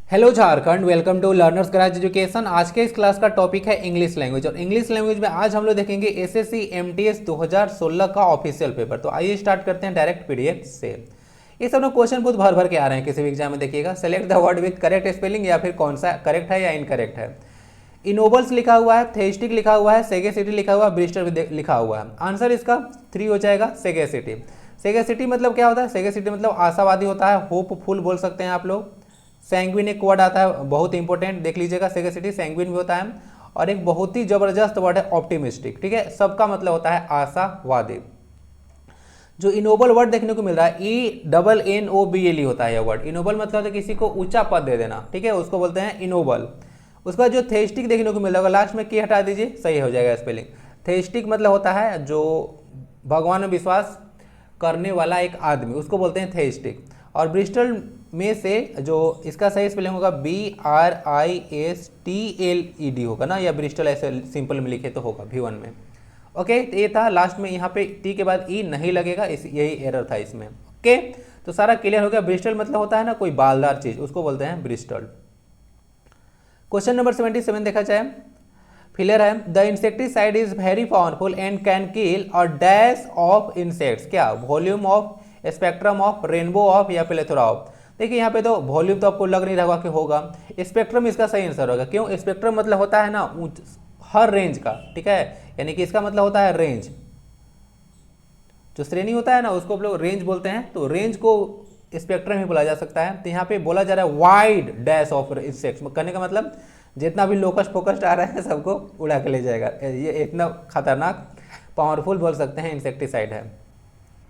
Hello Jharkhand, welcome to learners garage education. आज के इस क्लास का टॉपिक है इंग्लिश लैंग्वेज और इंग्लिश लैंग्वेज में आज हम लोग देखेंगे एसएससी एमटीएस 2016 का ऑफिशियल पेपर। तो आइए स्टार्ट करते हैं डायरेक्ट पीडीएफ से। ये सब लोग क्वेश्चन बहुत भर भर के आ रहे हैं किसी भी एग्जाम में। देखिएगा, select the word with correct spelling या फिर कौन सा करेक्ट है या इनकरेक्ट है। इनोबल्स लिखा हुआ है, थेस्टिक लिखा हुआ है, सेगेसिटी लिखा हुआ है, ब्रिस्टर लिखा हुआ है। आंसर इसका 3 हो जाएगा, सेगेसिटी। सेगेसिटी मतलब क्या होता है? सेगेसिटी मतलब आशावादी होता है, होपफुल बोल सकते हैं आप लोग। सैंग्विन एक वर्ड आता है, बहुत इंपॉर्टेंट, देख लीजिएगा। सेगेसिटी सैंग्विन भी होता है और एक बहुत ही जबरदस्त वर्ड है ऑप्टिमिस्टिक। ठीक है, सबका मतलब होता है आशावादी। जो इनोबल वर्ड देखने को मिल रहा है, ENNOBLE होता है यह वर्ड। इनोबल मतलब है किसी को ऊंचा पद दे देना, ठीक है, उसको बोलते हैं इनोबल। उसके बाद जो थेस्टिक देखने को मिल रहा है, लास्ट में के हटा दीजिए, सही हो जाएगा स्पेलिंग। थेस्टिक मतलब होता है जो भगवान में विश्वास करने वाला एक आदमी, उसको बोलते हैं थेस्टिक। और ब्रिस्टल में से जो इसका सही स्पेलिंग होगा BRISTLED होगा ना, या ब्रिस्टल ऐसे सिंपल में लिखे तो होगा V1 में। ओके, तो ये था। लास्ट में यहाँ पे टी के बाद ई नहीं लगेगा, यही एरर था इसमें। ओके, तो सारा क्लियर हो गया। ब्रिस्टल मतलब होता है ना कोई बालदार चीज, उसको बोलते हैं ब्रिस्टल। क्वेश्चन नंबर 77 देखा जाए, फिलर है। The insecticide is very powerful and can kill a dash of insects. क्या? Volume of, spectrum of, rainbow of या प्लेथोरा ऑफ। देखिए यहाँ पे तो वॉल्यूम तो आपको लग नहीं रहा कि होगा, स्पेक्ट्रम इसका सही आंसर होगा। क्यों? स्पेक्ट्रम मतलब होता है ना हर रेंज का, ठीक है, यानी कि इसका मतलब होता है रेंज। जो श्रेणी होता है ना उसको आप लोग रेंज बोलते हैं, तो रेंज को स्पेक्ट्रम ही बोला जा सकता है। तो यहाँ पे बोला जा रहा है वाइड डैश ऑफ इंसेक्ट्स, कहने का मतलब जितना भी लोकस्ट फोकस्ट आ रहा है सबको उड़ा के ले जाएगा। ये इतना खतरनाक पावरफुल बोल सकते हैं इंसेक्टिसाइड है,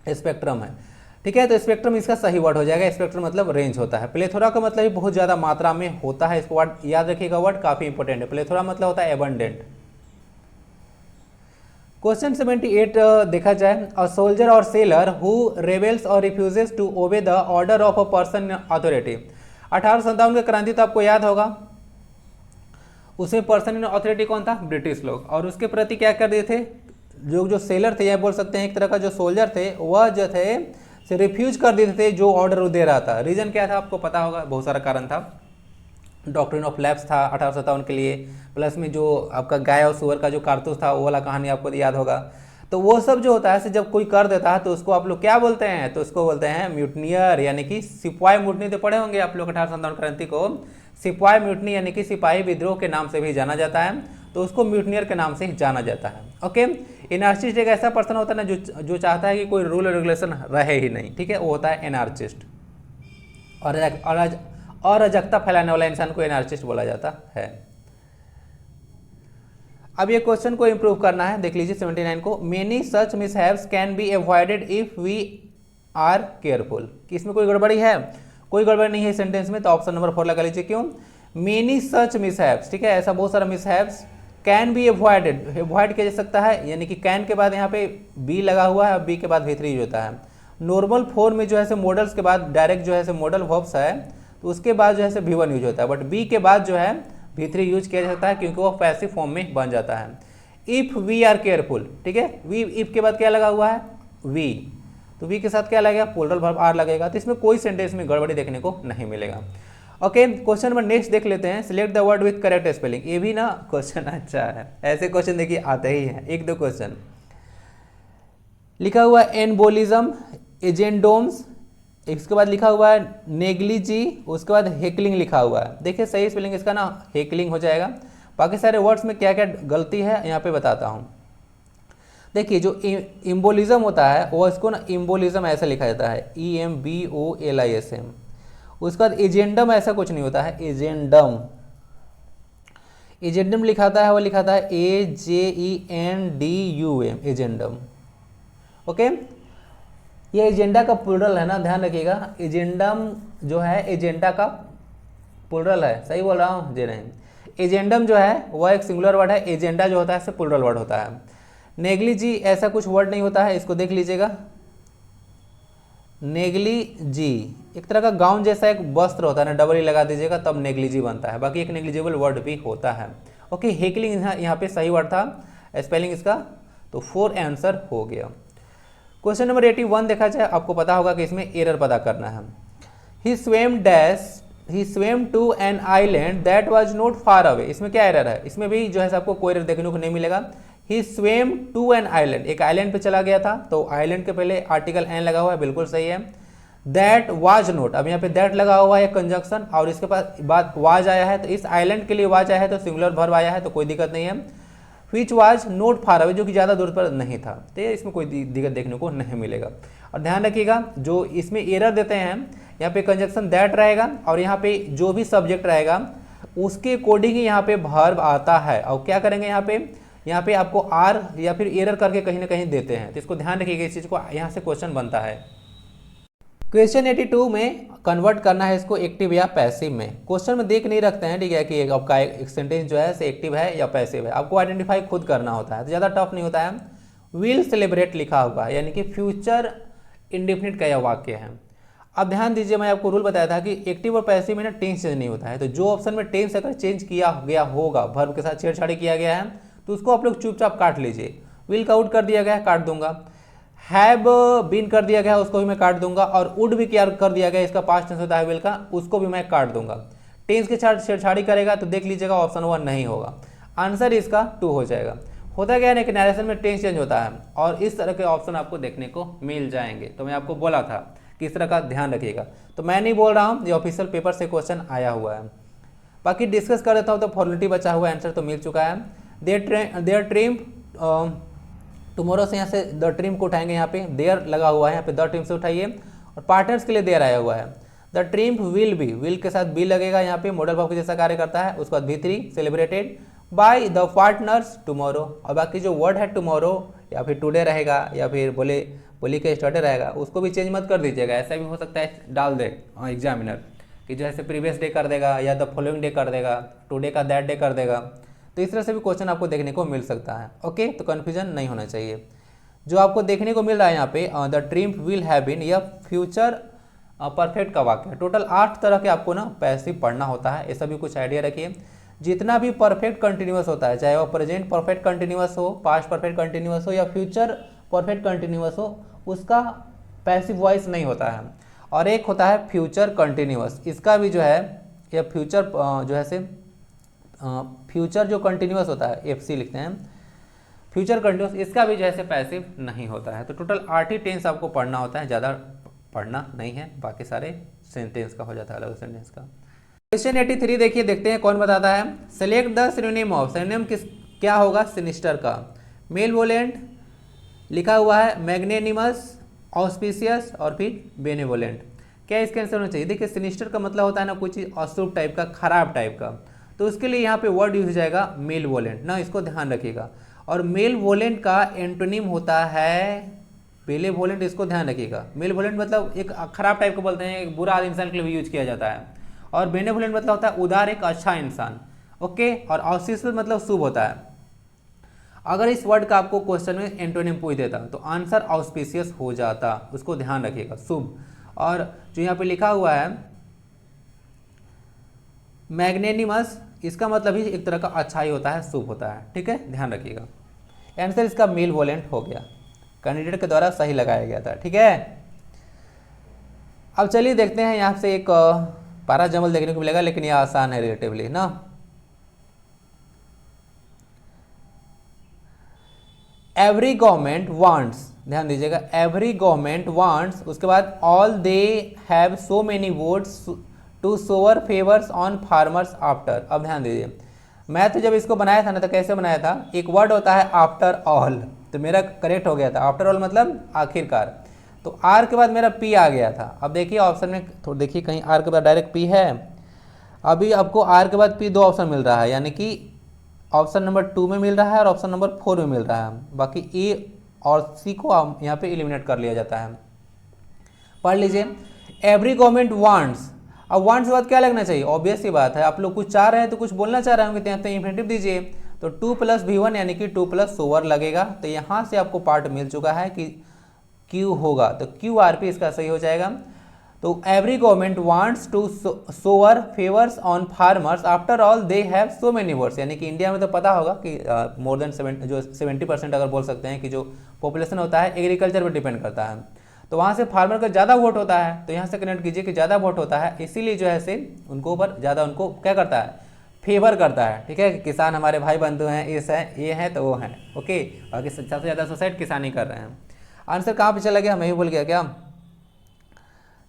स्पेक्ट्रम है। ठीक है, तो स्पेक्ट्रम इसका सही वर्ड हो जाएगा। स्पेक्ट्रम मतलब रेंज होता है। प्लेथोरा का मतलब बहुत ज़्यादा मात्रा में होता है, इसको वर्ड याद रखिएगा, वर्ड काफ़ी इंपॉर्टेंट है। प्लेथोरा मतलब होता है एबंडेंट। क्वेश्चन 78 देखा जाए, a soldier or sailor who rebels or refuses to obey the order of a person authority. 1857 का क्रांति तो आपको याद होगा, उसमें पर्सन इन अथॉरिटी कौन था? ब्रिटिश लोग। और उसके प्रति क्या कर दिए थे? जो सेलर थे, या बोल सकते हैं एक तरह का जो सोल्जर थे, वह जो थे से रिफ्यूज कर देते थे जो ऑर्डर दे रहा था। रीजन क्या था आपको पता होगा, बहुत सारा कारण था। डॉक्ट्रिन ऑफ लैप्स था 1857 के लिए, प्लस में जो आपका गाय और सुअर का जो कारतूस था वो वाला कहानी आपको याद होगा। तो वो सब जो होता है जब कोई कर देता है तो उसको आप लोग क्या बोलते हैं? तो उसको बोलते हैं म्यूटनियर, यानी कि सिपाही मुटनी। तो पढ़े होंगे आप लोग 1857 क्रांति को, सिपाही म्यूटनी यानी कि सिपाही विद्रोह के नाम से भी जाना जाता है, तो उसको म्यूटनियर के नाम से ही जाना जाता है। ओके, एनार्चिस्ट एक ऐसा पर्सन होता है ना जो चाहता है कि कोई रूल रेगुलेशन रहे ही नहीं, ठीक है, वो होता है एनार्चिस्ट। और अराजकता फैलाने वाला इंसान को एनार्चिस्ट बोला जाता है। अब ये क्वेश्चन को इंप्रूव करना है, देख लीजिए 79 को। Many such mishaps can be avoided if we are careful. कि इसमें कोई गड़बड़ी है? कोई गड़बड़ी नहीं है सेंटेंस में, तो ऑप्शन नंबर 4 लगा लीजिए। क्यों? मेनी सच मिसहैप्स, ठीक है, ऐसा बहुत सारा mishaps can be avoided, avoid किया जा सकता है, यानी कि कैन के बाद यहाँ पे बी लगा हुआ है, बी के बाद V3 यूज होता है। नॉर्मल फॉर्म में जो है मॉडल्स के बाद डायरेक्ट जो है मॉडल वर्ब्स है, तो उसके बाद जो है V1 यूज होता है, बट बी के बाद जो है V3 यूज किया जा सकता है क्योंकि वो पैसिव फॉर्म में बन जाता है। इफ वी आर केयरफुल, ठीक है, वी इफ के बाद क्या लगा हुआ है? वी, तो वी के साथ क्या लगेगा? प्लूरल वर्ब आर लगेगा। तो इसमें कोई सेंटेंस में गड़बड़ी देखने को नहीं मिलेगा। ओके, क्वेश्चन नंबर नेक्स्ट देख लेते हैं। Select the word with correct spelling. ये भी ना क्वेश्चन अच्छा है, ऐसे क्वेश्चन देखिए आते ही हैं, एक दो क्वेश्चन। लिखा हुआ है एनबोलिज्म, एजेंडोम्स, इसके बाद लिखा हुआ है नेग्लिजी, उसके बाद हेकलिंग लिखा हुआ है। देखिए सही स्पेलिंग इसका ना हेकलिंग हो जाएगा। बाकी सारे वर्ड्स में क्या क्या गलती है यहाँ पे बताता हूँ। देखिए जो इम्बोलिज्म होता है वो इसको ना इम्बोलिज्म ऐसा लिखा जाता है, EMBOLISM। उसके बाद एजेंडम ऐसा कुछ नहीं होता है, एजेंडम, एजेंडम लिखाता है, वो लिखाता है AJENDUM, एजेंडम। ओके, ये एजेंडा का प्लूरल है ना, ध्यान रखिएगा। एजेंडम जो है एजेंडा का प्लूरल है, सही बोल रहा हूँ जी? नहीं, एजेंडम जो है वह एक सिंगुलर वर्ड है, एजेंडा जो होता है इससे प्लूरल वर्ड होता है। नेग्लिजी ऐसा कुछ वर्ड नहीं होता है, इसको देख लीजिएगा। नेग्लिजी एक तरह का गाउन जैसा एक वस्त्र होता है ना, डबल ही लगा दीजिएगा तब नेग्लिजी बनता है, बाकी एक नेग्लिजिबल वर्ड भी होता है। ओके, हेकलिंग यहाँ पे सही वर्ड था, स्पेलिंग इसका, तो 4 आंसर हो गया। क्वेश्चन नंबर 81 देखा जाए, आपको पता होगा कि इसमें एरर पता करना है। He swam dash he swam to an island that was not far away, इसमें क्या एरर है, इसमें भी जो है आपको कोई एरर देखने को नहीं मिलेगा। ही स्वेम टू एन आइलैंड, एक आइलैंड पे चला गया था, तो आइलैंड के पहले आर्टिकल एन लगा हुआ है, बिल्कुल सही है। दैट वाज नॉट, अब यहाँ पे दैट लगा हुआ है कंजंक्शन, और इसके पास बाद वाज आया है, तो इस आइलैंड के लिए वाज आया है, तो सिंगुलर वर्ब आया है, तो कोई दिक्कत नहीं है। Which was not far away, जो कि ज़्यादा दूर पर नहीं था, तो इसमें कोई दिक्कत देखने को नहीं मिलेगा। और ध्यान रखिएगा जो इसमें एरर देते हैं, यहाँ पे कंजंक्शन दैट रहेगा, और यहाँ पे जो भी सब्जेक्ट रहेगा उसके अकॉर्डिंग ही यहाँ पे वर्ब आता है। और क्या करेंगे यहाँ पे आपको आर या फिर एरर करके कहीं ना कहीं देते हैं, तो इसको ध्यान रखिएगा, इस चीज़ को यहाँ से क्वेश्चन बनता है। क्वेश्चन 82 में कन्वर्ट करना है इसको एक्टिव या पैसिव में। क्वेश्चन में देख नहीं रखते हैं, ठीक है, कि आपका एक सेंटेंस जो है से एक्टिव है या पैसिव है, आपको आइडेंटिफाई खुद करना होता है, तो ज़्यादा टफ नहीं होता है। विल सेलिब्रेट लिखा हुआ है, यानी कि फ्यूचर इंडेफिनिट का यह वाक्य है। अब ध्यान दीजिए, मैं आपको रूल बताया था कि एक्टिव और पैसिव में ना टेंस चेंज नहीं होता है, तो जो ऑप्शन में टेंस अगर चेंज किया गया होगा, वर्ब के साथ छेड़छाड़ी किया गया है, तो उसको आप लोग चुपचाप काट लीजिए। विल का आउट कर दिया गया है, काट दूंगा। हैव बीन कर दिया गया है, उसको भी मैं काट दूंगा। और वुड भी क्या कर दिया गया, इसका पास्ट टेंस होता है विल का, उसको भी मैं काट दूंगा। टेंस के साथ छेड़छाड़ी करेगा तो देख लीजिएगा ऑप्शन 1 नहीं होगा, आंसर इसका 2 हो जाएगा। होता क्या है ना कि नरेशन में टेंस चेंज होता है, और इस तरह के ऑप्शन आपको देखने को मिल जाएंगे, तो मैं आपको बोला था कि इस तरह का ध्यान रखिएगा। तो मैं नहीं बोल रहा हूँ, ये ऑफिशियल पेपर से क्वेश्चन आया हुआ है। बाकी डिस्कस कर देता हूँ, तो फॉर्मेलिटी बचा हुआ आंसर तो मिल चुका है। देयर ट्रिम टुमारो से यहाँ से द ट्रिम को उठाएंगे, यहाँ पे देयर लगा हुआ है, यहाँ पे द ट्रिम से उठाइए, और पार्टनर्स के लिए देयर आया हुआ है। The trim will be, will के साथ बी लगेगा, यहाँ पे मॉडल वर्ब के जैसा कार्य करता है। उसके बाद V3 celebrated by the partners tomorrow, और बाकी जो वर्ड है टुमारो या फिर टुडे रहेगा, या फिर बोली के स्टार्टर रहेगा, उसको भी चेंज मत कर दीजिएगा। ऐसा भी हो सकता है डाल दे एग्जामिनर कि जैसे प्रीवियस डे कर देगा, या द फॉलोइंग डे कर देगा, टुडे का दैट डे कर देगा, तो इस तरह से भी क्वेश्चन आपको देखने को मिल सकता है। ओके, तो कन्फ्यूजन नहीं होना चाहिए। जो आपको देखने को मिल रहा है यहाँ पे the triumph will have been, यह फ्यूचर परफेक्ट का वाक्य है। टोटल 8 तरह के आपको ना पैसिव पढ़ना होता है, ऐसा भी कुछ आइडिया रखिए। जितना भी परफेक्ट कंटिन्यूअस होता है, चाहे वो प्रेजेंट परफेक्ट कंटिन्यूअस हो, पास्ट परफेक्ट कंटिन्यूअस हो, या फ्यूचर परफेक्ट कंटिन्यूअस हो, उसका पैसिव वॉइस नहीं होता है। और एक होता है फ्यूचर कंटिन्यूअस, इसका भी जो है यह फ्यूचर जो है से फ्यूचर जो कंटिन्यूअस होता है, FC लिखते हैं, फ्यूचर कंटिन्यूअस, इसका भी जैसे पैसिव नहीं होता है। तो टोटल 8 ही टेंस आपको पढ़ना होता है, ज़्यादा पढ़ना नहीं है, बाकी सारे सेंटेंस का हो जाता है, अलग सेंटेंस का। क्वेश्चन 83 देखिए, देखते हैं कौन बताता है। Select the synonym of, synonym क्या होगा, सिनिस्टर का। मेलवोलेंट लिखा हुआ है, मैग्नेनिमस, ऑस्पिशियस, और फिर बेनेवोलेंट। क्या इसका आंसर होना चाहिए? देखिए सिनिस्टर का मतलब होता है ना कोई चीज़ अशुभ टाइप का, खराब टाइप का, तो उसके लिए यहाँ पे वर्ड यूज हो जाएगा मेलवोलेंट ना, इसको ध्यान रखिएगा। और मेलवोलेंट का एंटोनिम होता है बेलेवोलेंट, इसको ध्यान रखिएगा। मेलवोलेंट मतलब एक खराब टाइप का बोलते हैं, एक बुरा इंसान के लिए भी यूज किया जाता है। और बेनेवोलेंट मतलब होता है उदार, एक अच्छा इंसान। ओके, और ऑस्पिशियस मतलब शुभ होता है। अगर इस वर्ड का आपको क्वेश्चन में एंटोनिम पूछ देता तो आंसर ऑस्पिशियस हो जाता, उसको ध्यान रखिएगा, शुभ। और जो यहाँ पे लिखा हुआ है मैग्नेनिमस, इसका मतलब ही एक तरह का अच्छाई होता है, शुभ होता है, ठीक है, ध्यान रखिएगा। आंसर इसका मेलवोलेंट हो गया, कैंडिडेट के द्वारा सही लगाया गया था, ठीक है। अब चलिए देखते हैं, यहाँ से एक पारा जमल देखने को मिलेगा, लेकिन यह आसान है रिलेटिवली ना। एवरी गवर्नमेंट वांट्स, ध्यान दीजिएगा, एवरी गवर्नमेंट वांट्स, उसके बाद all they have so many votes to shower favours on farmers after. अब ध्यान दीजिए, मैं तो जब इसको बनाया था ना, तो कैसे बनाया था, एक वर्ड होता है आफ्टर ऑल, तो मेरा करेक्ट हो गया था। आफ्टर ऑल मतलब आखिरकार, तो आर के बाद मेरा पी आ गया था। अब देखिए ऑप्शन में थोड़ा देखिए, कहीं आर के बाद डायरेक्ट पी है, अभी आपको आर के बाद पी 2 ऑप्शन मिल रहा है, यानी कि ऑप्शन नंबर 2 में मिल रहा है और ऑप्शन नंबर 4 में मिल रहा है। बाकी ए और सी को यहाँ पे एलिमिनेट कर लिया जाता है। पढ़ लीजिए, एवरी गवर्नमेंट वांट्स। अब वांट्स के बाद क्या लगना चाहिए? ऑब्वियस सी बात है, आप लोग कुछ चाह रहे हैं तो कुछ बोलना चाह रहे होंगे, तो यहाँ पे इंफिनिटिव दीजिए, तो 2 + V1 यानी कि 2 + सोवर लगेगा। तो यहाँ से आपको पार्ट मिल चुका है कि क्यू होगा, तो QRP इसका सही हो जाएगा। तो every government wants to shower favours on farmers after all they have so many votes, यानी कि इंडिया में तो पता होगा कि मोर देन 70% अगर बोल सकते हैं कि जो पॉपुलेशन होता है एग्रीकल्चर पर डिपेंड करता है। तो वहाँ से फार्मर का ज़्यादा वोट होता है, तो यहाँ से कनेक्ट कीजिए कि ज़्यादा वोट होता है, इसीलिए जो है से उनको ऊपर ज़्यादा उनको क्या करता है, फेवर करता है। ठीक है, कि किसान हमारे भाई बंधु हैं, ये हैं तो वो हैं। ओके, बाकी सबसे ज़्यादा सुसाइड किसानी कर रहे हैं। आंसर कहाँ पे चला गया, मैं ही भूल गया क्या?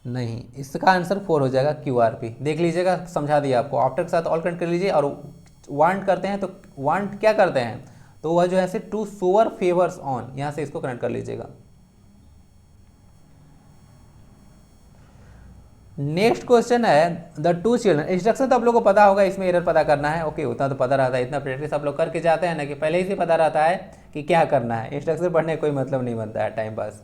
नहीं, इसका आंसर 4 हो जाएगा, QRP। देख लीजिएगा, समझा दिया आपको। आफ्टर के साथ ऑल कनेक्ट कर लीजिए, और वांट करते हैं तो वांट क्या करते हैं, तो वह जो है से टू सोअर फेवर्स ऑन, यहाँ से इसको कनेक्ट कर लीजिएगा। नेक्स्ट क्वेश्चन है द टू चिल्ड्रन। इंस्ट्रक्शन तो आप लोगों को पता होगा, इसमें एरर पता करना है। ओके, उतना तो पता रहता है, इतना प्रैक्टिस आप लोग करके जाते हैं ना कि पहले ही से पता रहता है कि क्या करना है। इंस्ट्रक्शन पढ़ने का कोई मतलब नहीं बनता है, time pass.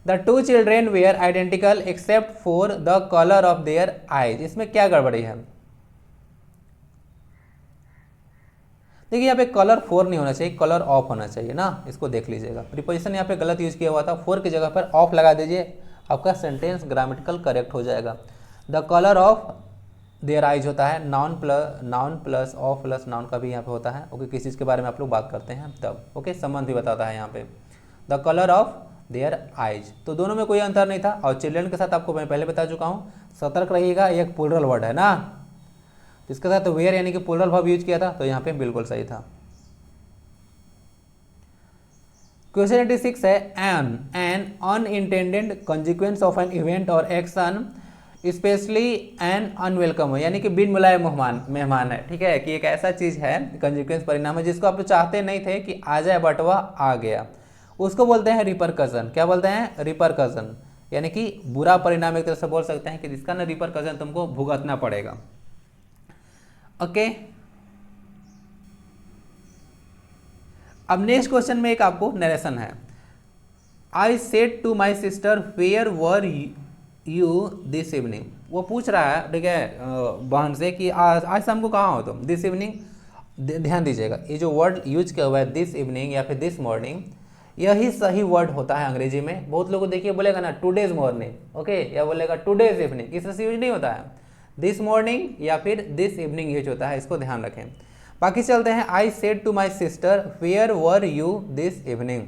The two children were identical except for the colour of their eyes. इसमें क्या गड़बड़ी है? देखिए यहाँ पे कलर 4 नहीं होना चाहिए, कलर ऑफ होना चाहिए ना, इसको देख लीजिएगा। प्रीपोजिशन यहाँ पे गलत यूज किया हुआ था, 4 की जगह पर ऑफ लगा दीजिए, आपका सेंटेंस ग्रामेटिकल करेक्ट हो जाएगा। The colour of their eyes होता है noun plus of plus noun का भी यहाँ पे होता है। ओके, किस चीज़ के बारे में आप लोग बात करते हैं तब। ओके, संबंध भी बताता है यहाँ पे, the colour of their eyes. तो दोनों में कोई अंतर नहीं था। और चिल्ड्रन के साथ आपको मैं पहले बता चुका हूँ, सतर्क रहिएगा, एक प्लूरल वर्ड है ना, इसके साथ वेयर यानी कि प्लूरल वर्ब यूज किया था, तो यहाँ पे बिल्कुल सही था। क्वेश्चन 86 है an unintended consequence of an event और एक्शन स्पेशली एन अनवेलकम, यानी कि बिन बुलाए मेहमान है। ठीक है, कि एक ऐसा चीज है, कॉन्सिक्वेंस परिणाम है, जिसको आप तो चाहते नहीं थे कि आ जाए बट वह आ गया, उसको बोलते हैं रिपरकशन। क्या बोलते हैं? रिपरकशन, यानी कि बुरा परिणाम एक तरह से बोल सकते हैं कि जिसका ना रिपरकशन तुमको भुगतना पड़ेगा। ओके, अब नेक्स्ट क्वेश्चन में एक आपको नरेशन है। I said to my sister where were you this evening. वो पूछ रहा है, ठीक है, बहन से कि आज शाम को कहाँ हो तुम, दिस इवनिंग। ध्यान दीजिएगा, ये जो वर्ड यूज किया हुआ है दिस इवनिंग या फिर दिस मॉर्निंग, यही सही वर्ड होता है अंग्रेजी में। बहुत लोगों देखिए बोलेगा ना टुडेज मॉर्निंग, ओके, या बोलेगा टुडेज इवनिंग, इस तरह से यूज नहीं होता है। दिस मॉर्निंग या फिर दिस इवनिंग यूज होता है, इसको ध्यान रखें। बाकी चलते हैं, I said to my sister where were you this evening.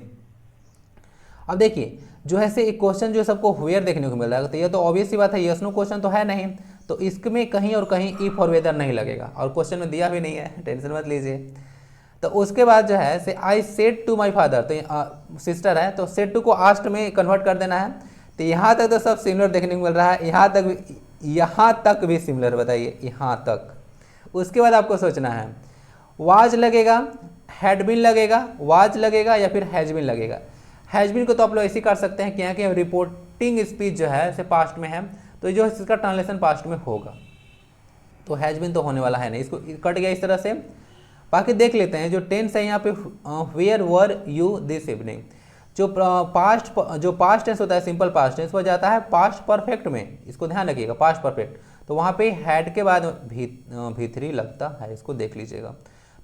अब देखिए जो है से एक क्वेश्चन जो सबको वेयर देखने को मिल रहा है, तो ये तो ऑब्वियस सी बात है, यस नो क्वेश्चन तो है नहीं, तो इसमें कहीं और कहीं इफ और वेदर नहीं लगेगा, और क्वेश्चन में दिया भी नहीं है, टेंशन मत लीजिए। तो उसके बाद जो है से I said to my father, तो सिस्टर है तो सेड टू को आस्ट में कन्वर्ट कर देना है। तो यहाँ तक तो सब सिमिलर देखने को मिल रहा है, यहाँ तक भी सिमिलर, बताइए यहाँ तक। उसके बाद आपको सोचना है वाज लगेगा, हैड बीन लगेगा, वाज लगेगा या फिर हैज बीन लगेगा। हैज बीन को तो आप लोग ऐसे कर सकते हैं कि यहाँ के रिपोर्टिंग स्पीच जो है से पास्ट में है, तो जो इसका ट्रांसलेशन पास्ट में होगा, तो हैज बीन तो होने वाला है नहीं, इसको कट गया इस तरह से। बाकी देख लेते हैं जो टेंस है यहाँ पे, where were you this evening. जो पास्ट टेंस होता है, सिंपल पास्ट टेंस, वो जाता है पास्ट परफेक्ट में, इसको ध्यान रखिएगा, पास्ट परफेक्ट। तो वहाँ पे हैड के बाद भी3 लगता है, इसको देख लीजिएगा।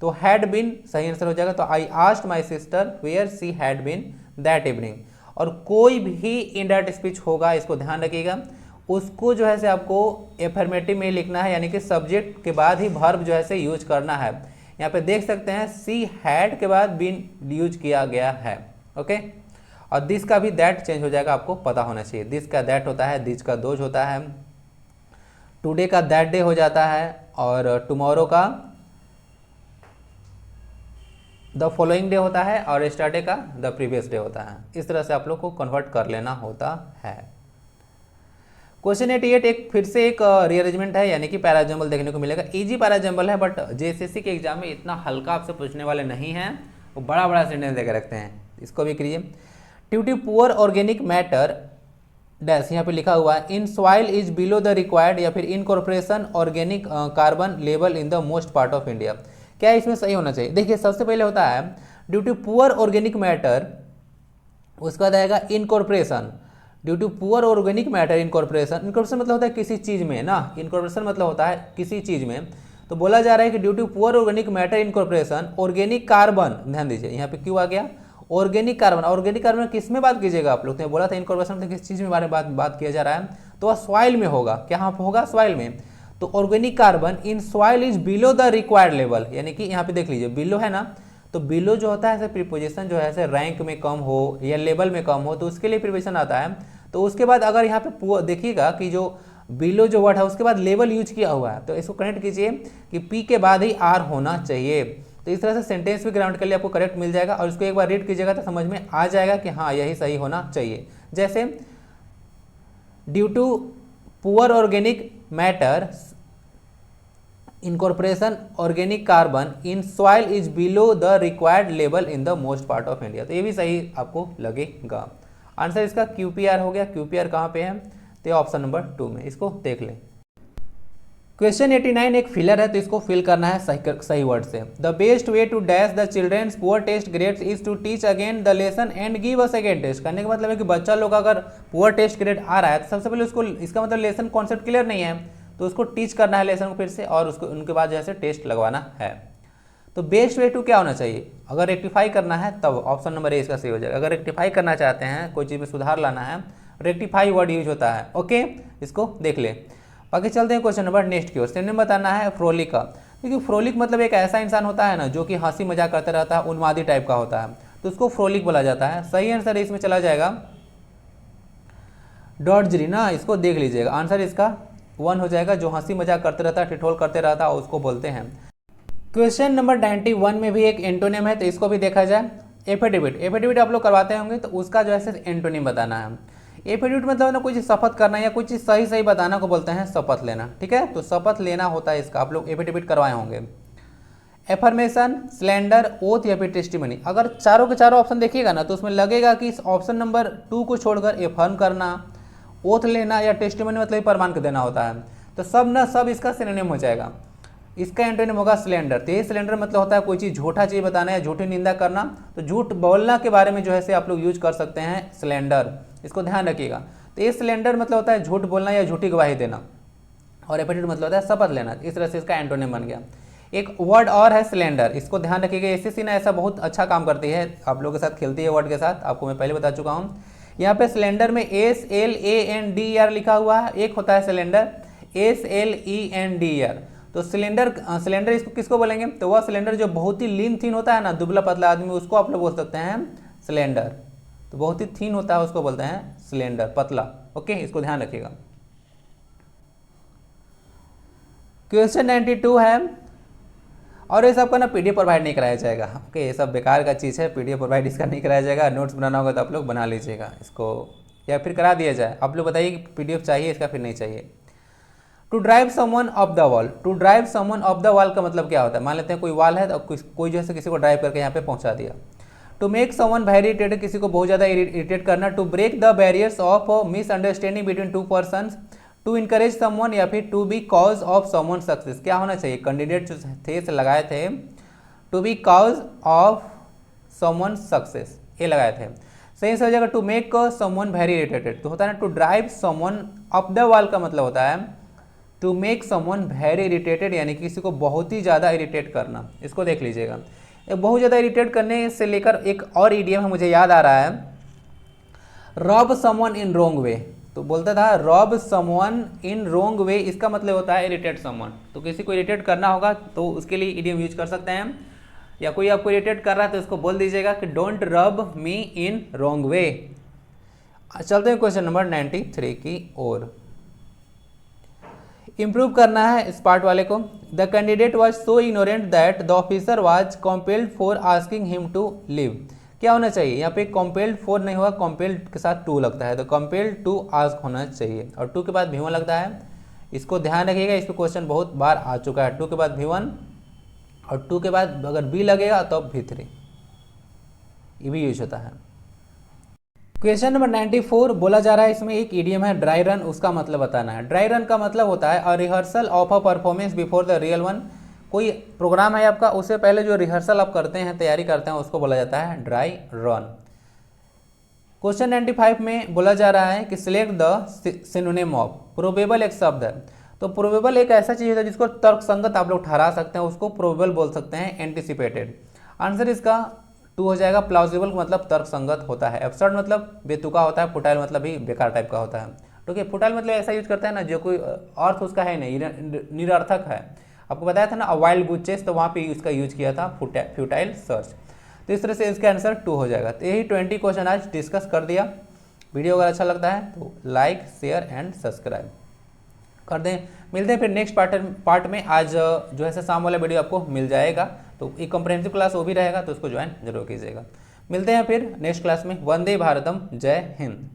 तो हैड बीन सही आंसर हो जाएगा। तो I asked my sister where she had been that evening. और कोई भी इनडायरेक्ट स्पीच होगा, इसको ध्यान रखिएगा, उसको जो है से आपको एफर्मेटिव में लिखना है, यानी कि सब्जेक्ट के बाद ही वर्ब जो है से यूज करना है। यहाँ पे देख सकते हैं सी हैड के बाद बीन यूज किया गया है। ओके, और दिस का भी दैट चेंज हो जाएगा, आपको पता होना चाहिए। दिस का दैट होता है, दिस का दोज होता है, टुडे का दैट डे हो जाता है, और टुमारो का द फॉलोइंग डे होता है, और स्टार्डे का द प्रीवियस डे होता है। इस तरह से आप लोग को कन्वर्ट कर लेना होता है। क्वेश्चन 88 एक फिर से एक रीअरेंजमेंट है, यानी कि पैराजम्बल देखने को मिलेगा। इजी पैराजम्बल है, बट जेएसएससी के एग्जाम में इतना हल्का आपसे पूछने वाले नहीं हैं, वो बड़ा बड़ा सेंटेंस देकर रखते हैं। इसको भी करिए, due to poor organic matter dash, यहाँ पे लिखा हुआ है in soil is below the required, या फिर incorporation organic carbon level in the most part of India. क्या इसमें सही होना चाहिए? देखिए सबसे पहले होता है due to poor organic matter, उसके बाद आएगा incorporation, due to poor organic matter incorporation. Incorporation मतलब होता है किसी चीज़ में ना, इनकॉर्पोरेशन मतलब होता है किसी चीज़ में। तो बोला जा रहा है कि due to poor organic matter incorporation organic carbon, ध्यान दीजिए यहाँ पे क्यों आ गया ऑर्गेनिक कार्बन। ऑर्गेनिक कार्बन किस में बात कीजिएगा आप लोग? तो बोला था इनकॉर्पोरेशन किस चीज़ में बारे में बात किया जा रहा है, तो वह सॉइल में होगा। क्या होगा? सॉइल में। तो organic carbon in soil is below the required level, यानी कि यहाँ पे देख लीजिए बिलो है ना, तो बिलो जो होता है ऐसे प्रीपोजिशन जो है ऐसे रैंक में कम हो या लेवल में कम हो, तो उसके लिए प्रीपोजिशन आता है। तो उसके बाद अगर यहाँ पे देखिएगा कि जो बिलो जो वर्ड है उसके बाद लेवल यूज किया हुआ है, तो इसको कनेक्ट कीजिए कि पी के बाद ही आर होना चाहिए। तो इस तरह से सेंटेंस भी ग्रामेटिकली आपको करेक्ट मिल जाएगा और इसको एक बार रीड कीजिएगा तो समझ में आ जाएगा कि हाँ यही सही होना चाहिए। जैसे due to poor organic matter incorporation organic carbon in soil is below the required level in the most part of India. तो ये भी सही आपको लगेगा। आंसर इसका QPR हो गया। QPR कहाँ पे है, तो ऑप्शन नंबर 2 में, इसको देख लें। क्वेश्चन 89 एक फिलर है, तो इसको फिल करना है सही वर्ड से। The best way to dash the children's poor test grades is to teach again the lesson and give a second test. करने का मतलब है कि बच्चा लोग अगर पुअर टेस्ट ग्रेड आ रहा है तो सबसे पहले उसको, इसका मतलब लेसन कॉन्सेप्ट क्लियर नहीं है तो उसको टीच करना है लेसन को फिर से, और उसको उनके बाद जैसे टेस्ट लगवाना है। तो बेस्ट वे टू क्या होना चाहिए, अगर रेक्टिफाई करना है तब ऑप्शन नंबर ए इसका सही हो जाएगा। अगर रेक्टिफाई करना चाहते हैं, कोई चीज़ में सुधार लाना है, रेक्टिफाई वर्ड यूज होता है। ओके, इसको देख ले। बाकी चलते हैं क्वेश्चन नंबर नेक्स्ट की ओर। सेंटेंस बताना है फ्रोलिक का। देखिए फ्रोलिक मतलब एक ऐसा इंसान होता है ना जो कि हंसी मजाक करते रहता है, उन्मादी टाइप का होता है, तो उसको फ्रोलिक बोला जाता है। सही आंसर इसमें चला जाएगा डॉडजरी ना, इसको देख लीजिएगा। आंसर इसका 1 हो जाएगा। जो हंसी मजाक करते रहता है, ठिठोल करते रहता है, उसको बोलते हैं। क्वेश्चन नंबर 91 में भी एक एंटोनिम है, तो इसको भी देखा जाए। एफिडेविट, एफिडेविट आप लोग करवाते होंगे, तो उसका जो है एंटोनिम बताना है। एफिडेविट मतलब ना कोई चीज़ शपथ करना या कोई चीज़ सही सही बताना को बोलते हैं शपथ लेना। ठीक है, तो शपथ लेना होता है इसका, आप लोग एफिडेविट करवाए होंगे। एफर्मेशन, स्लैंडर, ओथ या फिर टेस्टिमनी। अगर चारों के चारों ऑप्शन देखिएगा ना तो उसमें लगेगा कि इस ऑप्शन नंबर 2 को छोड़कर एफर्म करना, ओथ लेना या टेस्टिमनी मतलब प्रमाण कर देना होता है। तो सब इसका सिनोनिम हो जाएगा। इसका एंटोनिम होगा स्लैंडर। तो ये स्लैंडर मतलब होता है कोई चीज़ झूठा चीज़ बताना या झूठी निंदा करना, तो झूठ बोलना के बारे में जो है से आप लोग यूज कर सकते हैं स्लैंडर, इसको ध्यान रखिएगा। तो ये स्लैंडर मतलब होता है झूठ बोलना या झूठी गवाही देना, और एफिडेविट मतलब होता है शपथ लेना। इस तरह से इसका एंटोनिम बन गया। एक वर्ड और है स्लैंडर, इसको ध्यान रखिएगा। एसएससी ना ऐसा बहुत अच्छा काम करती है, आप लोगों के साथ खेलती है वर्ड के साथ, आपको मैं पहले बता चुका हूँ। यहाँ पे सिलेंडर में SLANDER लिखा हुआ है, एक होता है सिलेंडर SLENDER। तो सिलेंडर इसको किसको बोलेंगे, तो वह सिलेंडर जो बहुत ही लीन थीन होता है ना, दुबला पतला आदमी, उसको आप लोग बोल सकते हैं सिलेंडर। तो बहुत ही थीन होता है उसको बोलते हैं सिलेंडर, पतला। ओके, इसको ध्यान रखिएगा। क्वेश्चन 92 है, और ये सब का ना PDF प्रोवाइड नहीं कराया जाएगा। ओके, ये सब बेकार का चीज़ है, PDF प्रोवाइड इसका नहीं कराया जाएगा। नोट्स बनाना होगा तो आप लोग बना लीजिएगा इसको, या फिर करा दिया जाए। आप लोग बताइए कि PDF चाहिए इसका फिर नहीं चाहिए। To drive someone off the wall, to drive someone off the wall का मतलब क्या होता है। मान लेते हैं कोई वॉल है तो कोई जो है किसी को ड्राइव करके यहाँ पे पहुँचा दिया। To make someone very irritated, किसी को बहुत ज़्यादा इरिटेट करना। To break the barriers of misunderstanding between 2 persons. To encourage someone या फिर to be cause of someone success. क्या होना चाहिए, कैंडिडेट जो थे से लगाए थे to be cause of someone success, ये लगाए थे। सही से हो जाएगा to make someone very irritated. तो होता है ना to drive someone up the wall का मतलब होता है to make someone very irritated, यानी कि किसी को बहुत ही ज़्यादा इरिटेट करना। इसको देख लीजिएगा। बहुत ज़्यादा इरिटेट करने से लेकर एक और इडियम है, मुझे याद आ रहा है, rob someone in wrong way. तो बोलता था rob someone in wrong way, इसका मतलब होता है इरिटेट समवन। तो किसी को इरिटेट करना होगा तो उसके लिए इडियम यूज कर सकते हैं। या कोई आपको इरिटेट कर रहा है तो उसको बोल दीजिएगा कि डोंट रब मी इन रॉन्ग वे। चलते हैं क्वेश्चन नंबर 93 की ओर। इंप्रूव करना है इस पार्ट वाले को। The candidate was so ignorant that the officer was compelled for asking him to leave. क्या होना चाहिए, यहाँ पे कॉम्पेल्ड फॉर नहीं हुआ, कॉम्पेल्ड के साथ टू लगता है, तो कॉम्पेल्ड टू आस्क होना चाहिए, और टू के बाद V1 लगता है। इसको ध्यान रखिएगा, इस पर क्वेश्चन बहुत बार आ चुका है। टू के बाद V1 और टू के बाद अगर B लगेगा तो V3, ये भी यूज होता है। क्वेश्चन नंबर 94 बोला जा रहा है, इसमें एक इडियम है ड्राई रन, उसका मतलब बताना है। ड्राई रन का मतलब होता है a rehearsal of a performance before the real one. कोई प्रोग्राम है आपका, उससे पहले जो रिहर्सल आप करते हैं, तैयारी करते हैं, उसको बोला जाता है ड्राई रन। क्वेश्चन 95 में बोला जा रहा है कि select the synonym of. Probable एक शब्द है, तो प्रोबेबल एक ऐसा चीज़ है जिसको तर्कसंगत आप लोग ठहरा सकते हैं, उसको प्रोबेबल बोल सकते हैं, एंटिसिपेटेड। आंसर इसका 2 हो जाएगा। प्लाउजिबल मतलब तर्कसंगत होता है, एब्सर्ड मतलब बेतुका होता है, फुटाइल मतलब भी बेकार टाइप का होता है। ठीक है, फुटाइल मतलब ऐसा यूज करता है ना जो कोई अर्थ उसका है नहीं, निरर्थक है। आपको बताया था ना अ वाइल्ड गुड चेस, तो वहाँ पे इसका यूज किया था फ्यूटाइल सर्च। तो इस तरह से इसका आंसर 2 हो जाएगा। तो यही 20 क्वेश्चन आज डिस्कस कर दिया। वीडियो अगर अच्छा लगता है तो लाइक शेयर एंड सब्सक्राइब कर दें। मिलते हैं फिर नेक्स्ट पार्ट में। आज जो है शाम वाला वीडियो आपको मिल जाएगा, तो एक कॉम्प्रिहेंसिव क्लास वो भी रहेगा, तो उसको ज्वाइन जरूर कीजिएगा। मिलते हैं फिर नेक्स्ट क्लास में। वंदे भारतम, जय हिंद।